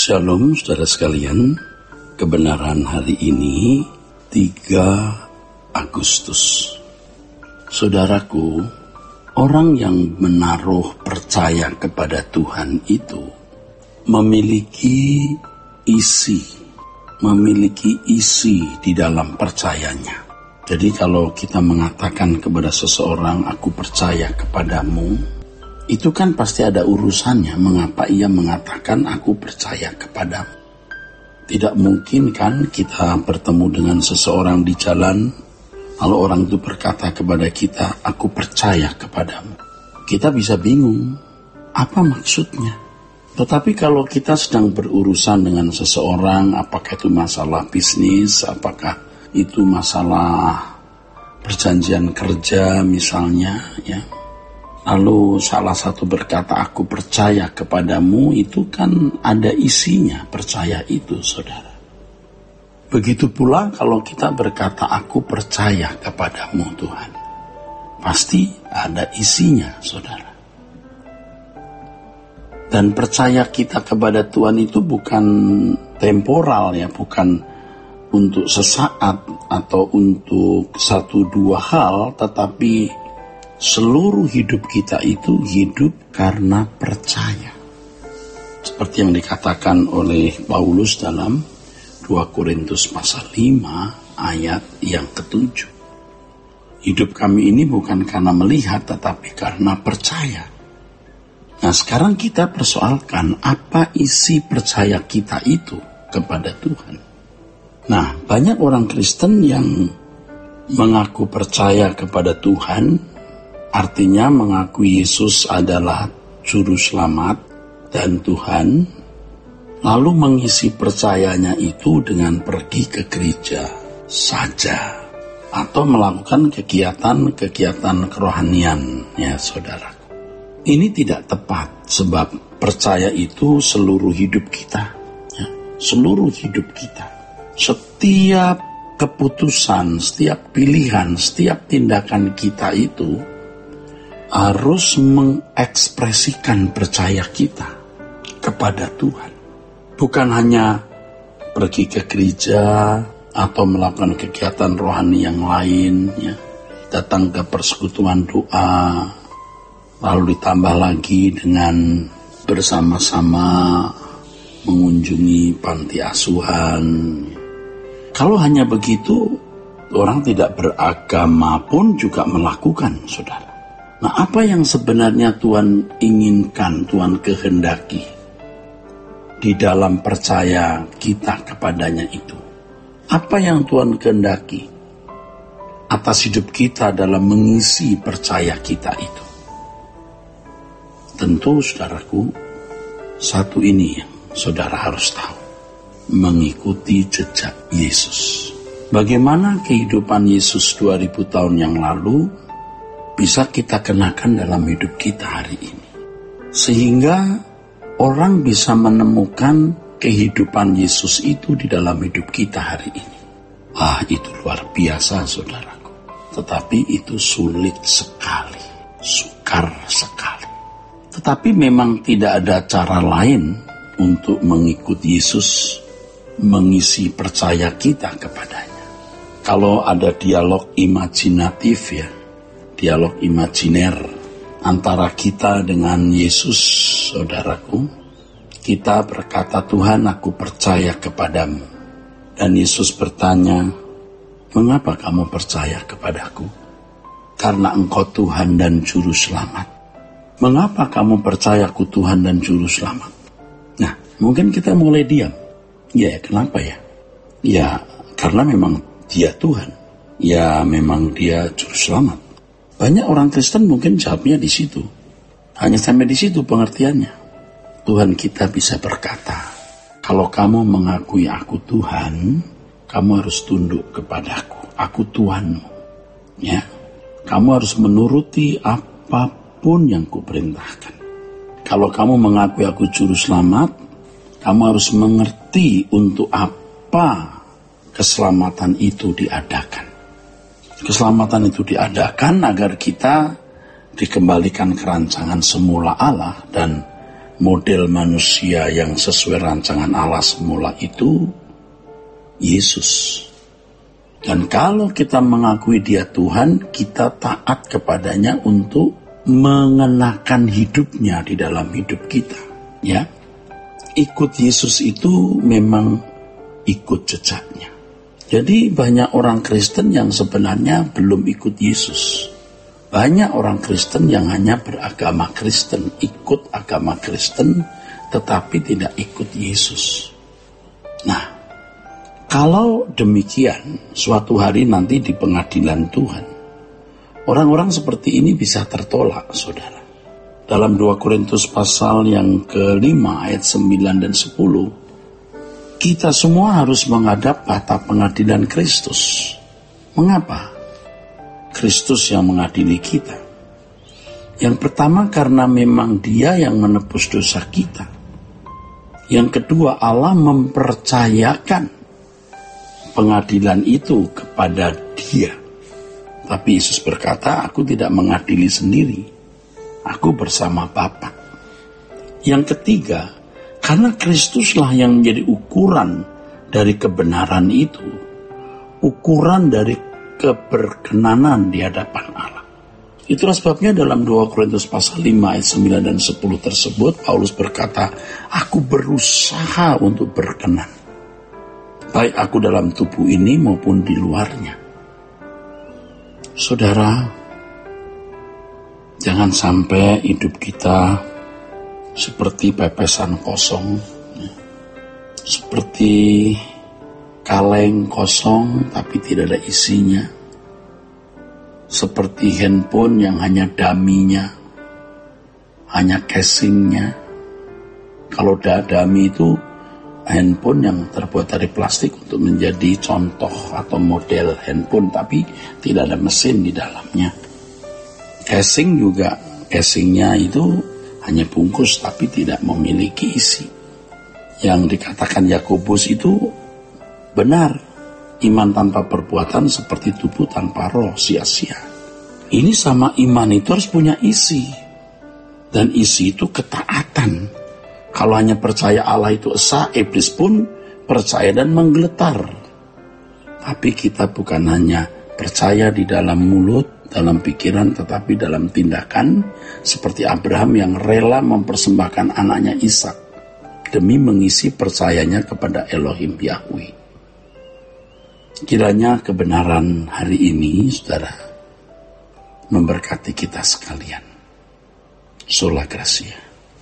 Shalom saudara sekalian, kebenaran hari ini 3 Agustus. Saudaraku, orang yang menaruh percaya kepada Tuhan itu memiliki isi di dalam percayanya. Jadi kalau kita mengatakan kepada seseorang, aku percaya kepadamu, itu kan pasti ada urusannya, mengapa ia mengatakan aku percaya kepadamu. Tidak mungkin kan kita bertemu dengan seseorang di jalan, lalu orang itu berkata kepada kita, aku percaya kepadamu. Kita bisa bingung, apa maksudnya? Tetapi kalau kita sedang berurusan dengan seseorang, apakah itu masalah bisnis, apakah itu masalah perjanjian kerja misalnya, ya. Lalu salah satu berkata, aku percaya kepadamu, itu kan ada isinya, percaya itu, saudara. Begitu pula kalau kita berkata, aku percaya kepadamu Tuhan. Pasti ada isinya, saudara. Dan percaya kita kepada Tuhan itu bukan temporal, ya, bukan untuk sesaat atau untuk 1-2 hal, tetapi seluruh hidup kita itu hidup karena percaya. Seperti yang dikatakan oleh Paulus dalam 2 Korintus pasal 5 ayat yang ke-7. Hidup kami ini bukan karena melihat tetapi karena percaya. Nah, sekarang kita persoalkan apa isi percaya kita itu kepada Tuhan. Nah, banyak orang Kristen yang mengaku percaya kepada Tuhan, artinya mengakui Yesus adalah juru selamat dan Tuhan, lalu mengisi percayanya itu dengan pergi ke gereja saja atau melakukan kegiatan kerohanian, ya saudara. Ini tidak tepat, sebab percaya itu seluruh hidup kita, ya, seluruh hidup kita. Setiap keputusan, setiap pilihan, setiap tindakan kita itu harus mengekspresikan percaya kita kepada Tuhan. Bukan hanya pergi ke gereja atau melakukan kegiatan rohani yang lain, ya, datang ke persekutuan doa, lalu ditambah lagi dengan bersama-sama mengunjungi panti asuhan. Kalau hanya begitu, orang tidak beragama pun juga melakukan, saudara. Nah, apa yang sebenarnya Tuhan inginkan, Tuhan kehendaki di dalam percaya kita kepadanya itu? Apa yang Tuhan kehendaki atas hidup kita dalam mengisi percaya kita itu? Tentu, saudaraku, satu ini yang saudara harus tahu, mengikuti jejak Yesus. Bagaimana kehidupan Yesus 2000 tahun yang lalu bisa kita kenakan dalam hidup kita hari ini, sehingga orang bisa menemukan kehidupan Yesus itu di dalam hidup kita hari ini. Itu luar biasa, saudaraku. Tetapi itu sulit sekali, sukar sekali. Tetapi memang tidak ada cara lain untuk mengikuti Yesus, mengisi percaya kita kepadanya. Kalau ada dialog imajinatif, ya, dialog imajiner antara kita dengan Yesus, saudaraku, kita berkata, Tuhan, aku percaya kepadamu. Dan Yesus bertanya, mengapa kamu percaya kepadaku? Karena engkau Tuhan dan Juru Selamat. Mengapa kamu percaya aku Tuhan dan Juru Selamat? Nah, mungkin kita mulai diam. Ya, kenapa ya? Ya, karena memang dia Tuhan. Ya, memang dia Juru Selamat. Banyak orang Kristen mungkin jawabnya di situ. Hanya sampai di situ pengertiannya. Tuhan kita bisa berkata, kalau kamu mengakui aku Tuhan, kamu harus tunduk kepadaku. Aku Tuhanmu. Ya, kamu harus menuruti apapun yang kuperintahkan. Kalau kamu mengakui aku Juru Selamat, kamu harus mengerti untuk apa keselamatan itu diadakan. Keselamatan itu diadakan agar kita dikembalikan ke rancangan semula Allah dan model manusia yang sesuai rancangan Allah semula itu Yesus. Dan kalau kita mengakui Dia Tuhan, kita taat kepadanya untuk mengenakan hidupnya di dalam hidup kita. Ya, ikut Yesus itu memang ikut jejaknya. Jadi banyak orang Kristen yang sebenarnya belum ikut Yesus. Banyak orang Kristen yang hanya beragama Kristen, ikut agama Kristen, tetapi tidak ikut Yesus. Nah, kalau demikian, suatu hari nanti di pengadilan Tuhan, orang-orang seperti ini bisa tertolak, saudara. Dalam 2 Korintus pasal yang ke-5 ayat 9 dan 10, kita semua harus menghadap tahta pengadilan Kristus. Mengapa? Kristus yang mengadili kita. Yang pertama karena memang Dia yang menebus dosa kita. Yang kedua, Allah mempercayakan pengadilan itu kepada Dia. Tapi Yesus berkata, aku tidak mengadili sendiri. Aku bersama Bapa. Yang ketiga, karena Kristuslah yang menjadi ukuran dari kebenaran itu. Ukuran dari keberkenanan di hadapan Allah. Itulah sebabnya dalam 2 Korintus pasal 5 ayat 9 dan 10 tersebut, Paulus berkata, aku berusaha untuk berkenan. Baik aku dalam tubuh ini maupun di luarnya. Saudara, jangan sampai hidup kita seperti pepesan kosong, seperti kaleng kosong tapi tidak ada isinya, seperti handphone yang hanya daminya, hanya casingnya. Kalau dami itu handphone yang terbuat dari plastik untuk menjadi contoh atau model handphone, tapi tidak ada mesin di dalamnya. Casing juga, casingnya itu hanya bungkus tapi tidak memiliki isi. Yang dikatakan Yakobus itu benar. Iman tanpa perbuatan seperti tubuh tanpa roh, sia-sia. Ini sama iman itu harus punya isi. Dan isi itu ketaatan. Kalau hanya percaya Allah itu esa, iblis pun percaya dan menggeletar. Tapi kita bukan hanya percaya di dalam mulut, dalam pikiran, tetapi dalam tindakan, seperti Abraham yang rela mempersembahkan anaknya Ishak demi mengisi percayanya kepada Elohim Yahweh. Kiranya kebenaran hari ini, saudara, memberkati kita sekalian. Sola Gracia.